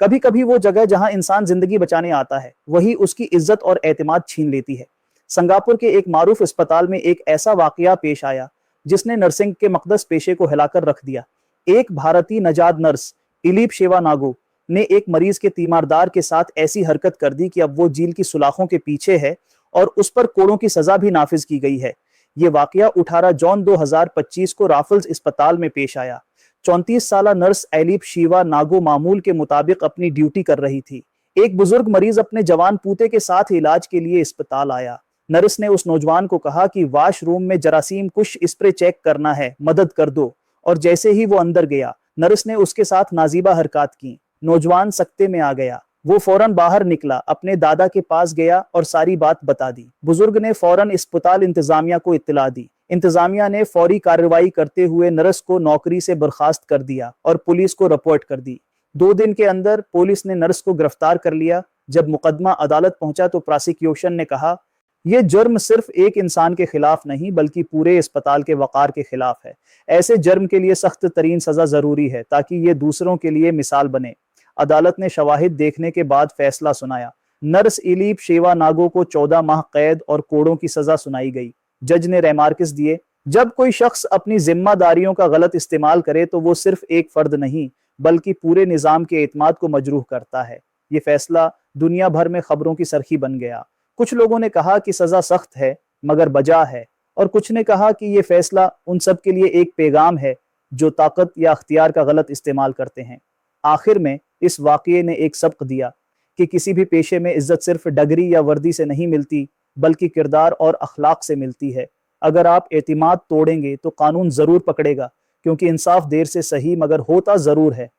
कभी कभी वो जगह जहां इंसान जिंदगी बचाने आता है वही उसकी इज्जत और एतमाद छीन लेती है। सिंगापुर के एक मारूफ अस्पताल में एक ऐसा वाकया पेश आया जिसने नर्सिंग के मकदस पेशे को हिलाकर रख दिया। एक भारतीय नजाद नर्स इलीप शेवा नागो ने एक मरीज के तीमारदार के साथ ऐसी हरकत कर दी कि अब वो जेल की सुलाखों के पीछे है और उस पर कोड़ों की सजा भी नाफिज की गई है। ये वाकया 18 जून 2025 को राफल्स अस्पताल में पेश आया। 34 साला नर्स एलिप शीवा नागो मामूल के मुताबिक अपनी ड्यूटी कर रही थी। एक बुजुर्ग मरीज अपने जवान पूते के साथ इलाज के लिए अस्पताल आया। नर्स ने उस नौजवान को कहा कि वॉशरूम में जरासीम कुश स्प्रे चेक करना है, मदद कर दो। और जैसे ही वो अंदर गया, नर्स ने उसके साथ नाजीबा हरकत की। नौजवान सकते में आ गया। वो फौरन बाहर निकला, अपने दादा के पास गया और सारी बात बता दी। बुजुर्ग ने फौरन अस्पताल इंतजामिया को इत्तला दी। इंतजामिया ने फौरी कार्रवाई करते हुए नर्स को नौकरी से बर्खास्त कर दिया और पुलिस को रिपोर्ट कर दी। 2 दिन के अंदर पुलिस ने नर्स को गिरफ्तार कर लिया। जब मुकदमा अदालत पहुंचा तो प्रोसिक्यूशन ने कहा, यह जुर्म सिर्फ एक इंसान के खिलाफ नहीं बल्कि पूरे अस्पताल के वकार के खिलाफ है। ऐसे जुर्म के लिए सख्त तरीन सजा जरूरी है ताकि ये दूसरों के लिए मिसाल बने। अदालत ने शवाहिद देखने के बाद फैसला सुनाया। नर्स इलीप शेवा नागो को 14 माह कैद और कोड़ों की सजा सुनाई गई। जज ने रेमार्क्स दिए, जब कोई शख्स अपनी जिम्मेदारियों का गलत इस्तेमाल करे तो वो सिर्फ एक फर्द नहीं बल्कि पूरे निजाम के एतमाद को मजरूह करता है। ये फैसला दुनिया भर में खबरों की सरखी बन गया। कुछ लोगों ने कहा कि सजा सख्त है मगर बजा है, और कुछ ने कहा कि यह फैसला उन सब के लिए एक पैगाम है जो ताकत या अख्तियार का गलत इस्तेमाल करते हैं। आखिर में इस वाकये ने एक सबक दिया कि किसी भी पेशे में इज्जत सिर्फ डगरी या वर्दी से नहीं मिलती बल्कि किरदार और अखलाक से मिलती है। अगर आप एतिमाद तोड़ेंगे तो कानून जरूर पकड़ेगा, क्योंकि इंसाफ देर से सही मगर होता जरूर है।